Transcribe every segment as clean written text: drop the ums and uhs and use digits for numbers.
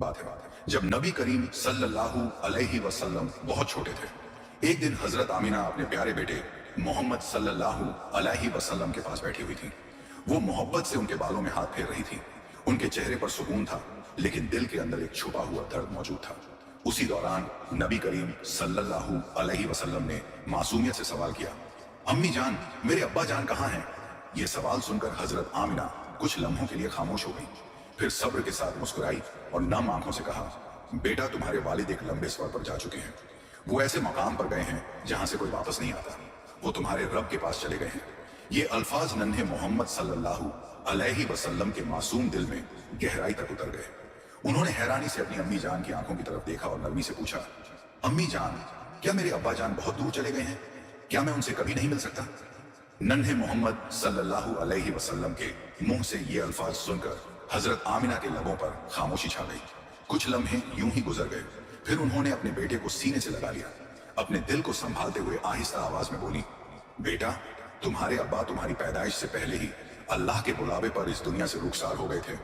बात है जब नबी करीम सल्लल्लाहु अलैहि वसल्लम बहुत छोटे थे। एक दिन हजरत आमिना अपने प्यारे बेटे मोहम्मद सल्लल्लाहु अलैहि वसल्लम के पास बैठी हुई थी। वो मोहब्बत से उनके बालों में हाथ फेर रही थी। उनके चेहरे पर सुकून था, लेकिन दिल के अंदर एक छुपा हुआ दर्द मौजूद था। उसी दौरान नबी करीम सल्लल्लाहु अलैहि वसल्लम ने मासूमियत से सवाल किया, अम्मी जान, मेरे अब्बा जान कहाँ हैं? ये सवाल सुनकर हजरत आमिना कुछ लम्हों के लिए खामोश हो गई। फिर सब्र के साथ मुस्कुराई और नम आंखों से कहा, बेटा, तुम्हारे वालिद एक लंबे सफर पर जा चुके हैं। वो ऐसे मकाम पर गए हैं जहां से कोई वापस नहीं आता। वो तुम्हारे रब के पास चले गए हैं। ये अल्फाज नन्हे मोहम्मद सल्लल्लाहु अलैहि वसल्लम के मासूम दिल में गहराई तक उतर गए। उन्होंने हैरानी से अपनी अम्मी जान की आंखों की तरफ देखा और नरमी से पूछा, अम्मी जान, क्या मेरे अब्बा जान बहुत दूर चले गए हैं? क्या मैं उनसे कभी नहीं मिल सकता? नन्हे मोहम्मद सल्लल्लाहु अलैहि वसल्लम के मुंह से ये अल्फाज सुनकर हजरत आमिना के लबों पर खामोशी छा गई। कुछ लम्हे यूं ही गुजर गए। फिर उन्होंने अपने बेटे को सीने से लगा लिया। अपने दिल को संभालते हुए आहिस्ता आवाज में बोली, बेटा, तुम्हारे अब्बा तुम्हारी पैदाइश से पहले ही अल्लाह के बुलावे पर इस दुनिया से रुखसार हो गए थे।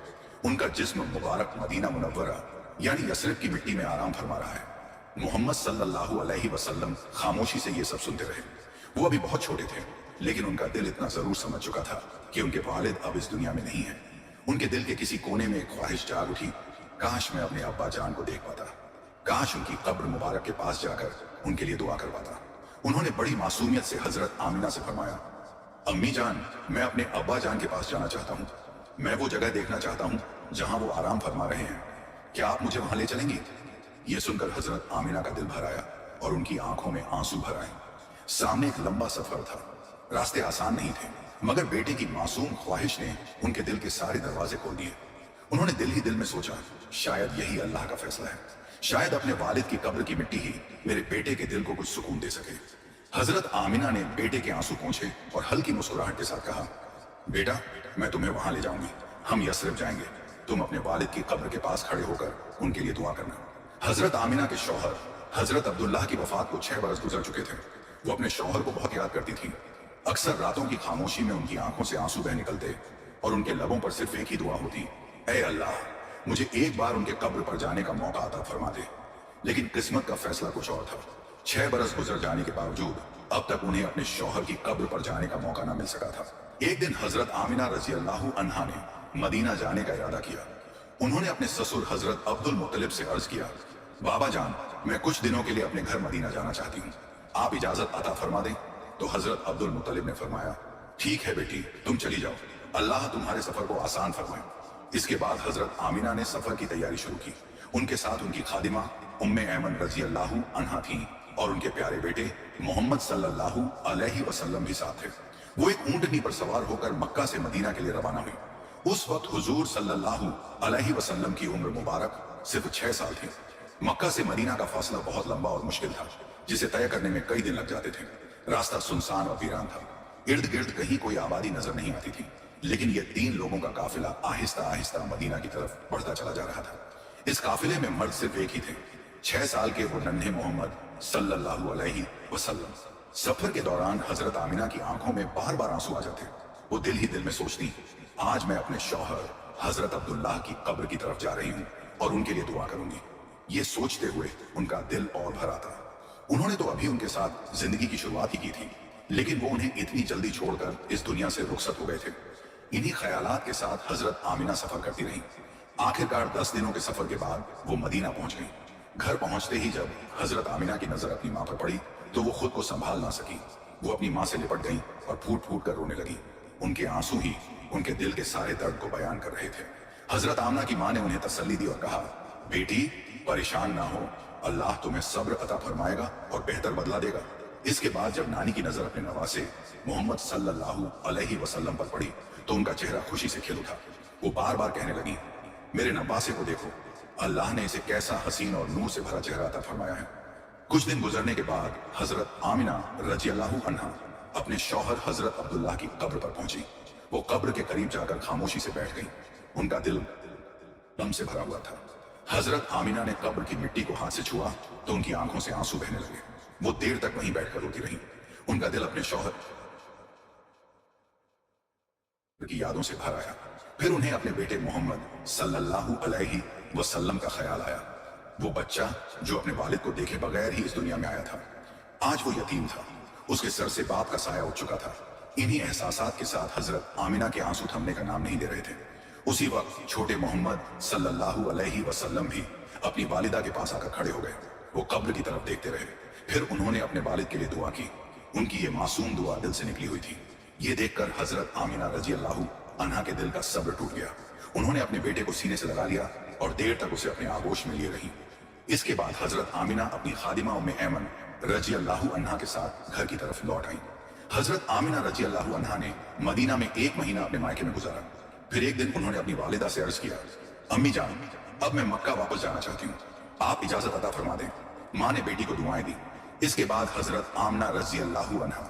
उनका जिस्म मुबारक मदीना मुनव्वरा यानी यसरिब की मिट्टी में आराम फरमा रहा है। मोहम्मद सल्लल्लाहु अलैहि वसल्लम खामोशी से ये सब सुनते रहे। वो अभी बहुत छोटे थे, लेकिन उनका दिल इतना जरूर समझ चुका था कि उनके वालिद अब इस दुनिया में नहीं है। उनके दिल के किसी कोने में एक ख्वाहिश जाग उठी, काश मैं अपने अब्बा जान को देख पाता, काश उनकी कब्र मुबारक के पास जाकर उनके लिए दुआ कर पाता। उन्होंने बड़ी मासूमियत से हजरत आमिना से फरमाया, अम्मी जान, मैं अपने अब्बा जान के पास जाना चाहता हूँ। मैं वो जगह देखना चाहता हूँ जहां वो आराम फरमा रहे हैं। क्या आप मुझे वहां ले चलेंगी? ये सुनकर हजरत आमिना का दिल भर आया और उनकी आंखों में आंसू भर आए। सामने एक लंबा सफर था, रास्ते आसान नहीं थे, मगर बेटे की मासूम ख्वाहिश ने उनके दिल के सारे दरवाजे खोल दिए। उन्होंने दिल ही दिल में सोचा, शायद यही अल्लाह का फैसला है। शायद अपने वालिद की कब्र की मिट्टी ही मेरे बेटे के दिल को कुछ सुकून दे सके। हजरत आमिना ने बेटे के आंसू पोंछे और हल्की मुस्कुराहट के साथ कहा, बेटा, मैं तुम्हें वहां ले जाऊंगी। हम यसरिब जाएंगे। तुम अपने वालिद की कब्र के पास खड़े होकर उनके लिए दुआ करना। हजरत आमिना के शौहर हजरत अब्दुल्लाह की वफात को 6 बरस गुजर चुके थे। वो अपने शौहर को बहुत याद करती थी। अक्सर रातों की खामोशी में उनकी आंखों से आंसू बह निकलते और उनके लबों पर सिर्फ एक ही दुआ होती, ऐ अल्लाह, मुझे एक बार उनके कब्र पर जाने का मौका अता फरमा दे। लेकिन किस्मत का फैसला कुछ और था। 6 बरस गुजर जाने के बावजूद अब तक उन्हें अपने शौहर की कब्र पर जाने का मौका न मिल सका था। एक दिन हजरत आमिना रजी अल्लाह अन्हा ने मदीना जाने का इरादा किया। उन्होंने अपने ससुर हजरत अब्दुल मुत्तलिब से अर्ज किया, बाबा जान, मैं कुछ दिनों के लिए अपने घर मदीना जाना चाहती हूँ, आप इजाजत अता फरमा दें। तो हजरत अब्दुल मुत्तलिब ने फरमाया, ठीक है बेटी, तुम चली जाओ, अल्लाह तुम्हारे सफर को आसान फरमाए। इसके बाद हजरत आमिना ने सफर की तैयारी शुरू की। उनके साथ उनकी खादिमा उम्मे ऐमन रजी अल्लाह अन्हा थी और उनके प्यारे बेटे मोहम्मद सल्लल्लाहु अलैहि वसल्लम भी साथ थे। वो एक ऊंटनी पर सवार होकर मक्का से मदीना के लिए रवाना हुई। उस वक्त हुजूर सल्लल्लाहु अलैहि वसल्लम की उम्र मुबारक सिर्फ 6 साल थी। मक्का से मदीना का फासला बहुत लंबा और मुश्किल था, जिसे तय करने में कई दिन लग जाते थे। रास्ता सुनसान और वीरान था। इर्द गिर्द कहीं कोई आबादी नजर नहीं आती थी, लेकिन यह 3 लोगों का काफिला आहिस्ता आहिस्ता मदीना की तरफ बढ़ता चला जा रहा था। इस काफिले में मर्द सिर्फ एक ही थे, 6 साल के वो नन्हे मोहम्मद सल्लल्लाहु अलैहि वसल्लम। सफर के दौरान हजरत आमिना की आंखों में बार बार आंसू आ जाते। वो दिल ही दिल में सोचती, आज मैं अपने शौहर हजरत अब्दुल्लाह की कब्र की तरफ जा रही हूँ और उनके लिए दुआ करूंगी। ये सोचते हुए उनका दिल और भर आता। उन्होंने तो अभी उनके साथ जिंदगी की शुरुआत ही की थी, लेकिन वो उन्हें इतनी जल्दी छोड़कर इस दुनिया से रुखसत हो गए थे। इन्हीं ख्यालात के साथ हजरत आमिना सफर करती रही। आखिरकार 10 दिनों के सफर के बाद वो मदीना पहुंच गई। घर पहुंचते ही जब हजरत आमिना की नजर अपनी माँ पर पड़ी तो वो खुद को संभाल ना सकी। वो अपनी माँ से लिपट गई और फूट फूट कर रोने लगी। उनके आंसू ही उनके दिल के सारे दर्द को बयान कर रहे थे। हजरत आमिना की माँ ने उन्हें तसल्ली दी और कहा, बेटी, परेशान ना हो, अल्लाह तुम्हें सब्र अता फरमाएगा और बेहतर बदला देगा। इसके बाद जब नानी की नजर अपने नवासे मोहम्मद सल्लल्लाहु अलैहि वसल्लम पर पड़ी तो उनका चेहरा खुशी से खिल उठा। वो बार बार कहने लगी, मेरे नवासे को देखो, अल्लाह ने इसे कैसा हसीन और नूर से भरा चेहरा अता फरमाया है। कुछ दिन गुजरने के बाद हजरत आमिना रजी अल्लाह अन्हा अपने शौहर हजरत अब्दुल्लाह की कब्र पर पहुंची। वो कब्र के करीब जाकर खामोशी से बैठ गई। उनका दिल गम से भरा हुआ था। हजरत आमिना ने कब्र की मिट्टी को हाथ से छुआ तो उनकी आंखों से आंसू बहने लगे। वो देर तक वहीं बैठकर रोती रही। उनका दिल अपने शौहर की यादों से भर आया। फिर उन्हें अपने बेटे मोहम्मद सल्लल्लाहु अलैहि वसल्लम का ख्याल आया। वो बच्चा जो अपने वालिद को देखे बगैर ही इस दुनिया में आया था, आज वो यतीम था। उसके सर से बाप का साया उठ चुका था। इन्हीं एहसासात के साथ हजरत आमिना के आंसू थमने का नाम नहीं दे रहे थे। उसी वक्त छोटे मोहम्मद सल्लल्लाहु अलैहि वसल्लम भी अपनी वालिदा के पास आकर खड़े हो गए। वो कब्र की तरफ देखते रहे, फिर उन्होंने अपने वालिद के लिए दुआ की। उनकी ये मासूम दुआ दिल से निकली हुई थी। ये देखकर हजरत आमिना रजी अल्लाह अन्हा के दिल का सब्र टूट गया। उन्होंने अपने बेटे को सीने से लगा लिया और देर तक उसे अपने आगोश में लिए रही। इसके बाद हजरत आमिना अपनी खादिमा उम्मे ऐमन रजी अल्लाह अन्हा के साथ घर की तरफ लौट आई। हजरत आमिना रजी अल्लाह अन्हा ने मदीना में 1 महीना अपने मायके में गुजारा। फिर एक दिन उन्होंने अपनी वालिदा से अर्ज किया, अम्मी जान, अब मैं मक्का वापस जाना चाहती हूँ, आप इजाजत अता फरमा दें। माँ ने बेटी को दुआएं दी। इसके बाद हजरत आमना रजी अल्लाह अन्हा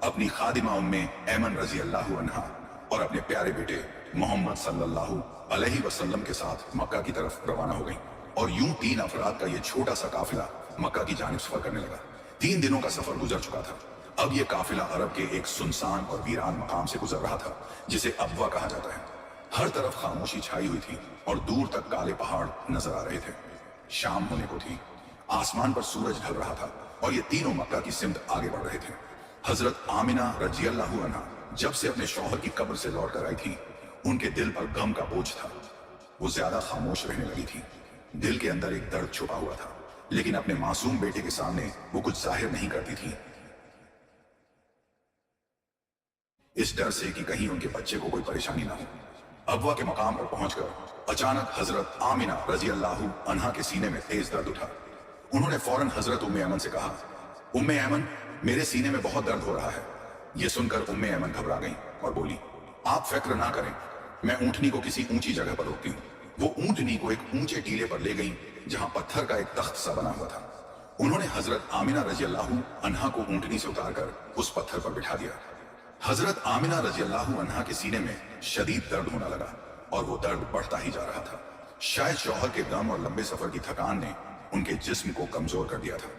अपनी खादिमा उम्मे ऐमन रजी अल्लाह अन्हा और अपने प्यारे बेटे मोहम्मद सल्लल्लाहु अलैहि वसल्लम के साथ मक्का की तरफ रवाना हो गई। और यूं 3 अफराद का ये छोटा सा काफिला मक्का की जानिब सफर करने लगा। 3 दिनों का सफर गुजर चुका था। अब ये काफिला अरब के एक सुनसान और वीरान मकाम से गुजर रहा था जिसे अबवा कहा जाता है। हर तरफ खामोशी छाई हुई थी और दूर तक काले पहाड़ नजर आ रहे थे। शाम होने को थी, आसमान पर सूरज ढल रहा था और ये तीनों मक्का की सिमत आगे बढ़ रहे थे। हजरत आमिना रजी अल्लाह अन्हा जब से अपने शौहर की कब्र से लौट कर आई थी, उनके दिल पर गम का बोझ था। वो ज्यादा खामोश रहने लगी थी। दिल के अंदर एक दर्द छुपा हुआ था, लेकिन अपने मासूम बेटे के सामने वो कुछ जाहिर नहीं करती थी, इस डर से कि कहीं उनके बच्चे को कोई परेशानी ना हो। अबवा के मकाम पर पहुंचकर अचानक हजरत आमिना रजी अल्लाह अन्हा के सीने में तेज दर्द उठा। उन्होंने फौरन हजरत उम्मे ऐमन से कहा, उम्मे ऐमन, मेरे सीने में बहुत दर्द हो रहा है। यह सुनकर उम्मे ऐमन घबरा गई और बोली, आप फिक्र ना करें, मैं ऊंटनी को किसी ऊंची जगह पर रोकती हूँ। वो ऊंटनी को एक ऊंचे टीले पर ले गई जहां पत्थर का एक तख्त सा बना हुआ था। उन्होंने हजरत आमिना रजी अल्लाह अन्हा को ऊंटनी से उतारकर उस पत्थर पर बिठा दिया। हजरत आमिना रजी अल्लाह अन्हा के सीने में शदीद दर्द होने लगा और वो दर्द बढ़ता ही जा रहा था। शायद शौहर के गम और लंबे सफर की थकान ने उनके जिस्म को कमजोर कर दिया था।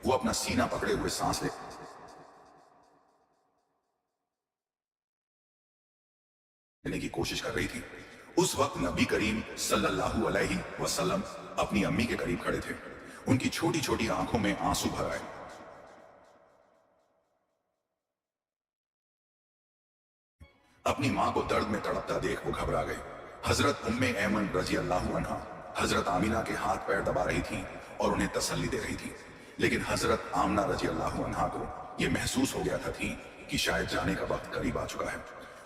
वो अपना सीना पकड़े हुए सांस लेने की कोशिश कर रही थी। उस वक्त नबी करीम सल्लल्लाहु अलैहि वसल्लम अपनी अम्मी के करीब खड़े थे। उनकी छोटी छोटी आंखों में आंसू भर आए। अपनी मां को दर्द में तड़पता देख वो घबरा गए। हजरत उम्मे ऐमन रजी अल्लाह अन्हा हजरत आमिना के हाथ पैर दबा रही थी और उन्हें तसल्ली दे रही थी, लेकिन हजरत आमना रजी अल्लाह अन्हा को यह महसूस हो गया था कि शायद जाने का वक्त करीब आ चुका है।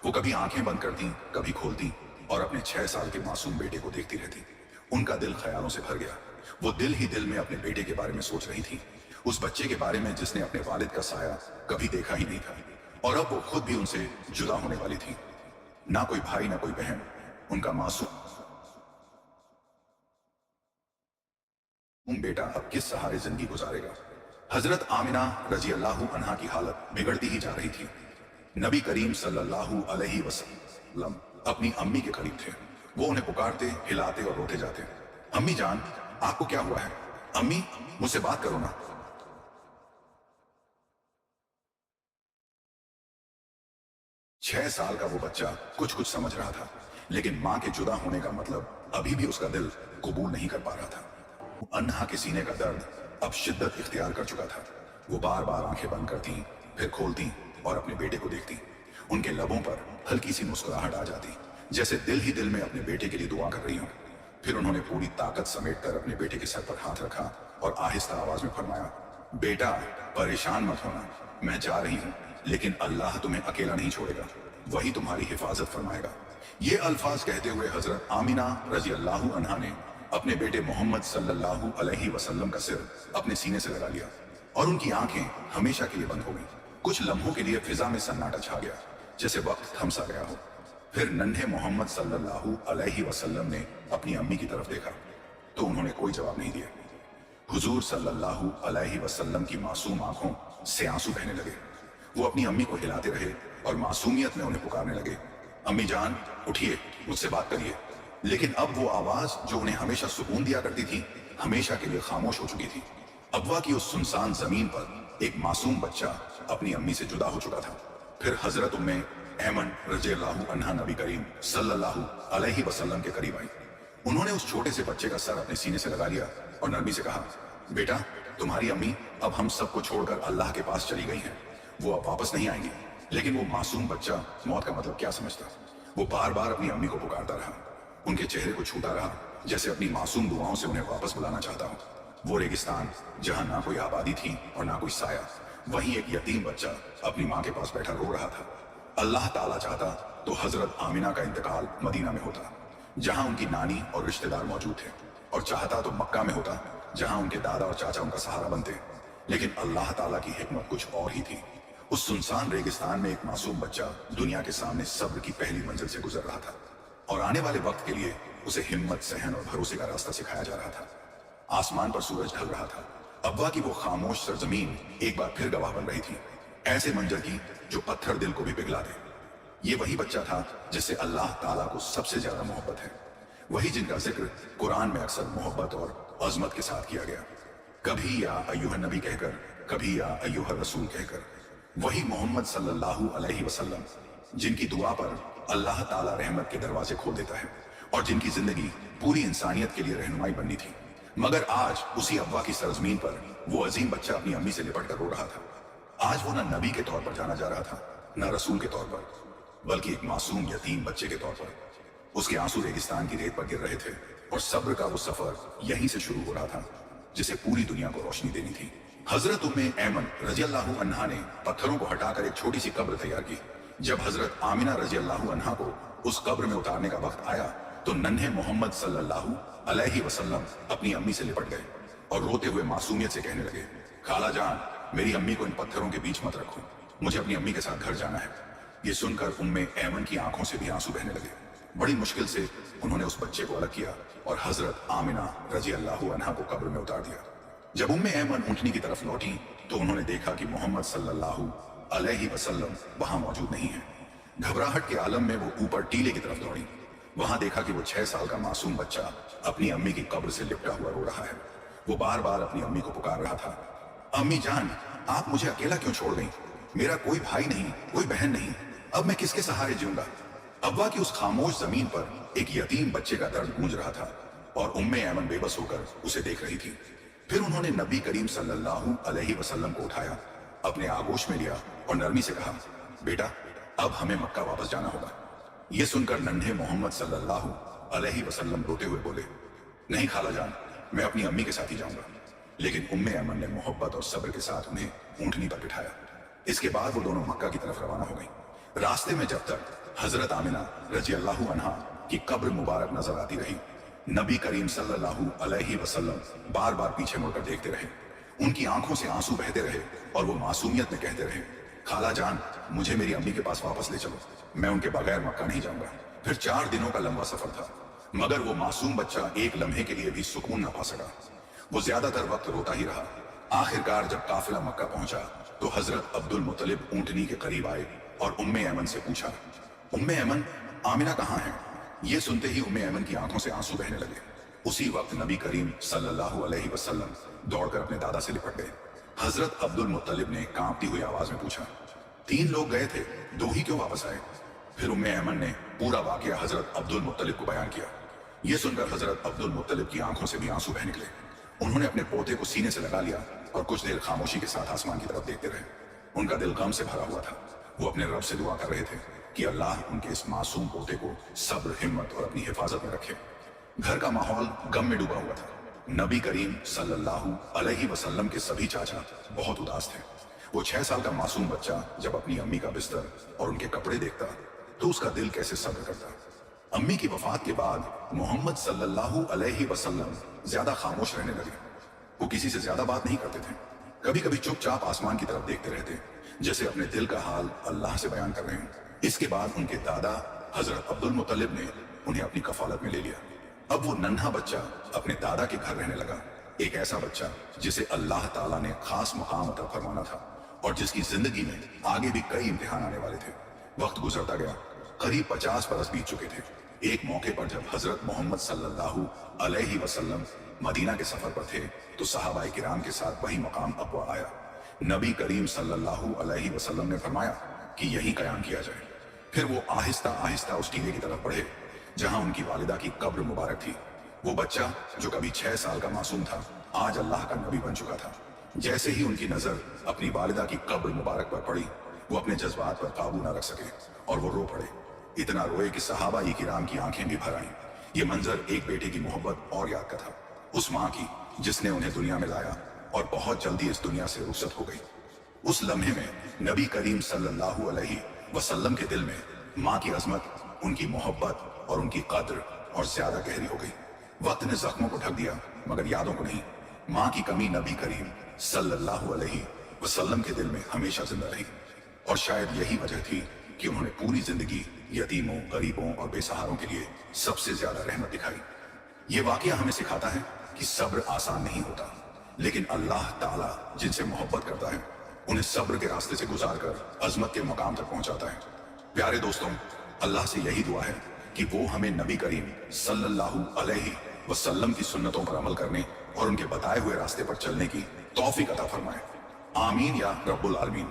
वो कभी आंखें बंद करती, कभी खोलती और अपने 6 साल के मासूम बेटे को देखती रहती। उनका दिल ख्यालों से भर गया। वो दिल ही दिल में अपने बेटे के बारे में सोच रही थी, उस बच्चे के बारे में जिसने अपने वालिद का साया कभी देखा ही नहीं था और अब वो खुद भी उनसे जुदा होने वाली थी। ना कोई भाई, ना कोई बहन। उनका मासूम बेटा अब किस सहारे जिंदगी गुजारेगा। हजरत आमिना रजी अल्लाह अन्हा की हालत बिगड़ती ही जा रही थी। नबी करीम सल्लल्लाहु अलैहि वसल्लम अपनी अम्मी के करीब थे। वो उन्हें पुकारते, हिलाते और रोते जाते, अम्मी जान, आपको क्या हुआ है? अम्मी, मुझसे बात करो ना। छह साल का वो बच्चा कुछ कुछ समझ रहा था, लेकिन मां के जुदा होने का मतलब अभी भी उसका दिल कबूल नहीं कर पा रहा था। अन्हा के सीने का दर्द अब शिद्दत इख्तियार कर चुका था। वो बार बार आंखें बंद करती, फिर खोलती और अपने बेटे को देखती। उनके लबों पर हल्की सी मुस्कुराहट आ जाती, जैसे दिल ही दिल में अपने बेटे के लिए दुआ कर रही हो। फिर उन्होंने पूरी ताकत समेटकर अपने बेटे के सर पर हाथ रखा और आहिस्ता आवाज में फरमाया, बेटा परेशान मत होना, मैं जा रही हूँ, लेकिन अल्लाह तुम्हें अकेला नहीं छोड़ेगा, वही तुम्हारी हिफाजत फरमाएगा। ये अल्फाज कहते हुए हजरत आमिना रजी अल्लाह अन्हा ने अपने बेटे मोहम्मद सल्लल्लाहु अलैहि वसल्लम का सिर अपने सीने से लगा लिया और उनकी आंखें हमेशा के लिए बंद हो गईं। कुछ लम्हों के लिए फिजा में सन्नाटा छा गया, जैसे वक्त थम सा गया हो। फिर नन्हे मोहम्मद सल्लल्लाहु अलैहि वसल्लम ने अपनी अम्मी की तरफ देखा तो उन्होंने कोई जवाब नहीं दिया। हुजूर सल्लल्लाहु अलैहि वसल्लम की मासूम आंखों से आंसू बहने लगे। वो अपनी अम्मी को हिलाते रहे और मासूमियत में उन्हें पुकारने लगे, अम्मी जान उठिए, मुझसे बात करिए। लेकिन अब वो आवाज जो उन्हें हमेशा सुकून दिया करती थी, हमेशा के लिए खामोश हो चुकी थी। अबवा की उस सुनसान जमीन पर एक मासूम बच्चा अपनी अम्मी से जुदा हो चुका था। फिर हजरत उम्मे ऐमन रज़ियल्लाहु अन्हा नबी करीम सल्लल्लाहु अलैहि वसल्लम के करीब आई। उन्होंने उस छोटे से बच्चे का सर अपने सीने से लगा लिया और नरमी से कहा, बेटा, तुम्हारी अम्मी अब हम सबको छोड़कर अल्लाह के पास चली गई हैं। वो अब वापस नहीं आएंगी। लेकिन वो मासूम बच्चा मौत का मतलब क्या समझता? वो बार बार अपनी अम्मी को पुकारता रहा, उनके चेहरे को छूता रहा, जैसे अपनी मासूम दुआओं से उन्हें वापस बुलाना चाहता हो। वो रेगिस्तान जहां ना कोई आबादी थी और ना कोई साया, वहीं एक यतीम बच्चा अपनी माँ के पास बैठा रो रहा था। अल्लाह ताला चाहता तो हजरत आमिना का इंतकाल मदीना में होता, जहां उनकी नानी और रिश्तेदार मौजूद थे, और चाहता तो मक्का में होता, जहां उनके दादा और चाचा उनका सहारा बनते। लेकिन अल्लाह ताला की हिकमत कुछ और ही थी। उस सुनसान रेगिस्तान में एक मासूम बच्चा दुनिया के सामने सब्र की पहली मंजिल से गुजर रहा था, और आने वाले वक्त के लिए उसे हिम्मत, सहन और भरोसे का रास्ता सिखाया जा रहा था। आसमान पर सूरज ढल रहा था। अब्बा की वो खामोश सरजमीन एक बार फिर गवाह बन रही थी, ऐसे मंजर की जो पत्थर दिल को भी पिघला दे। ये वही बच्चा था जिससे अल्लाह ताला को सबसे ज्यादा मोहब्बत है, वही जिनका जिक्र कुरान में अक्सर मोहब्बत और अजमत के साथ किया गया, कभी या अय्युहन नबी कहकर, कभी या अय्युहर रसूल कहकर। वही मोहम्मद सल्लल्लाहु अलैहि वसल्लम जिनकी दुआ पर अल्लाह ताला रहमत के दरवाजे खोल देता है, और जिनकी जिंदगी पूरी इंसानियत के लिए रहनुमाई बननी थी। मगर आज उसी अब्बा की सरजमीन पर वो अजीम बच्चा अपनी अम्मी से लिपट कर रो रहा था। आज वो न नबी के तौर पर जाना जा रहा था, न रसूल के तौर पर, बल्कि एक मासूम यतीम बच्चे के तौर पर। उसके आंसू रेगिस्तान की रेत पर गिर रहे थे, और सब्र का वो सफर यहीं से शुरू हो रहा था जिसे पूरी दुनिया को रोशनी देनी थी। हजरत उम्मे ऐमन रजी अल्लाह अन्हा ने पत्थरों को हटाकर एक छोटी सी कब्र तैयार की। जब हजरत आमिना रजी अल्लाह अन्हा को उस कब्र में उतारने का वक्त आया तो नन्हे मोहम्मद सल्लल्लाहु अलैहि वसल्लम अपनी अम्मी से लिपट गए और रोते हुए मासूमियत से कहने लगे, खाला जान, मेरी अम्मी को इन पत्थरों के बीच मत रखो, मुझे अपनी अम्मी के साथ घर जाना है। ये सुनकर उम्मे ऐमन की आंखों से भी आंसू बहने लगे। बड़ी मुश्किल से उन्होंने उस बच्चे को अलग किया और हजरत आमिना रजी अल्लाह अन्हा को कब्र में उतार दिया। जब उम्मे ऐमन ऊंटनी की तरफ लौटी तो उन्होंने देखा कि मोहम्मद सल्लल्लाहु अलैहि वसल्लम वहां मौजूद नहीं है। घबराहट के आलम में वो ऊपर टीले की तरफ दौड़ी। वहां देखा कि वो 6 साल का मासूम बच्चा अपनी अम्मी की कब्र से लिपटा हुआ रो रहा है। वो बार बार अपनी अम्मी को पुकार रहा था, अम्मी जान, आप मुझे अकेला क्यों छोड़ गई? मेरा कोई भाई नहीं, कोई बहन नहीं, अब मैं किसके सहारे जीऊंगा? अब्बा की उस खामोश जमीन पर एक यतीम बच्चे का दर्द गूंज रहा था, और उम्मे ऐमन बेबस होकर उसे देख रही थी। फिर उन्होंने नबी करीम सल्लल्लाहु अलैहि वसल्लम को उठाया, अपने आगोश में लिया और नरमी से कहा, बेटा, अब हमें मक्का वापस जाना होगा। यह सुनकर नन्हे मोहम्मद सल्लल्लाहु अलैहि वसल्लम रोते हुए बोले, नहीं खाला जान, मैं अपनी अम्मी के साथ ही जाऊंगा। लेकिन उम्मे ऐमन ने मोहब्बत और सब्र के साथ उन्हें ऊंटनी पर बिठाया। इसके बाद वो दोनों मक्का की तरफ रवाना हो गई। रास्ते में जब तक हजरत आमिना रजी अल्लाह अन्हा की कब्र मुबारक नजर आती रही, नबी करीम सल्लल्लाहु अलैहि वसल्लम बार बार पीछे मुड़कर देखते रहे। उनकी आंखों से आंसू बहते रहे और वो मासूमियत में कहते रहे, खाला जान, मुझे मेरी अम्मी के पास वापस ले चलो, मैं उनके बगैर मक्का नहीं जाऊंगा। फिर 4 दिनों का लंबा सफर था, मगर वो मासूम बच्चा एक लम्हे के लिए भी सुकून ना पा सका। वो ज्यादातर वक्त रोता ही रहा। आखिरकार जब काफिला मक्का पहुंचा तो हजरत अब्दुल मुत्तलिब ऊंटनी के करीब आए और उम्मे ऐमन से पूछा, उम्मे ऐमन, आमिना कहाँ है? ये सुनते ही उम्मे ऐमन की आंखों से आंसू बहने लगे। उसी वक्त नबी करीम सल्लल्लाहु अलैहि वसल्लम दौड़कर अपने दादा से लिपट गए। हजरत अब्दुल मुत्तलिब ने कांपती हुई आवाज में पूछा, 3 लोग गए थे, 2 ही क्यों वापस आए? फिर उम्मे ऐमन ने पूरा वाकया हजरत अब्दुल मुत्तलिब को बयान किया। यह सुनकर हजरत अब्दुल मुत्तलिब की आंखों से भी आंसू बह निकले। उन्होंने अपने पोते को सीने से लगा लिया और कुछ देर खामोशी के साथ आसमान की तरफ देखते रहे। उनका दिल गम से भरा हुआ था। वो अपने रब से दुआ कर रहे थे कि अल्लाह उनके इस मासूम पोते को सब्र, हिम्मत और अपनी हिफाजत में रखे। घर का माहौल गम में डूबा हुआ था। नबी करीम सल्लल्लाहु अलैहि वसल्लम के सभी चाचा बहुत उदास थे। वो 6 साल का मासूम बच्चा जब अपनी अम्मी का बिस्तर और उनके कपड़े देखता तो उसका दिल कैसे सब्र करता। अम्मी की वफात के बाद मोहम्मद सल्लल्लाहु अलैहि वसल्लम ज्यादा खामोश रहने लगे। वो किसी से ज्यादा बात नहीं करते थे। कभी कभी चुपचाप आसमान की तरफ देखते रहते, जैसे अपने दिल का हाल अल्लाह से बयान कर रहे हैं। इसके बाद उनके दादा हजरत अब्दुल मुत्तलिब ने उन्हें अपनी कफालत में ले लिया। अब वो नन्हा बच्चा अपने दादा के घर रहने लगा। एक ऐसा बच्चा जिसे अल्लाह ताला ने खास मुकाम अता फरमाना था और जिसकी जिंदगी में आगे भी कई इम्तिहान आने वाले थे। वक्त गुजरता गया। करीब 50 बरस बीत चुके थे। एक मौके पर जब हजरत मोहम्मद सल्लल्लाहु अलैहि वसल्लम मदीना के सफर पर थे तो सहाबाए किराम के साथ वही मकाम अब्वा आया। नबी करीम सल्लल्लाहु अलैहि वसल्लम ने फरमाया कि यही कयाम किया जाए। फिर वो आहिस्ता आहिस्ता उस टीले की तरफ बढ़े जहां उनकी वालिदा की कब्र मुबारक थी। वो बच्चा जो कभी 6 साल का मासूम था, आज अल्लाह का नबी बन चुका था। जैसे ही उनकी नजर अपनी वालिदा की कब्र मुबारक पर पड़ी, वो अपने जज्बात पर काबू ना रख सके और वो रो पड़े। इतना रोए कि सहाबा ई किराम की आंखें भी भर आईं। ये मंजर एक बेटे की मोहब्बत और याद का था, उस माँ की जिसने उन्हें दुनिया में लाया और बहुत जल्दी इस दुनिया से रुखसत हो गई। उस लम्हे में नबी करीम सल्लल्लाहु अलैहि वसल्लम के दिल में माँ की अजमत, उनकी मोहब्बत और उनकी कद्र और ज्यादा गहरी हो गई। वक्त ने जख्मों को ढक दिया मगर यादों को नहीं। माँ की कमी नबी करीम सल्लल्लाहु अलैहि वसल्लम के दिल में हमेशा जिंदा रही और शायद यही वजह थी कि उन्होंने पूरी जिंदगी यतीमों, गरीबों और बेसहारों के लिए सबसे ज्यादा रहमत दिखाई। ये वाकया हमें सिखाता है कि सब्र आसान नहीं होता, लेकिन अल्लाह ताला जिनसे मोहब्बत करता है उन्हें सब्र के रास्ते से गुजार कर अजमत के मकाम तक पहुंचाता है। प्यारे दोस्तों, अल्लाह से यही दुआ है कि वो हमें नबी करीम सल्लल्लाहु अलैहि वसल्लम की सुन्नतों पर अमल करने और उनके बताए हुए रास्ते पर चलने की तौफीक अता फरमाए। आमीन या रब्बुल आलमीन।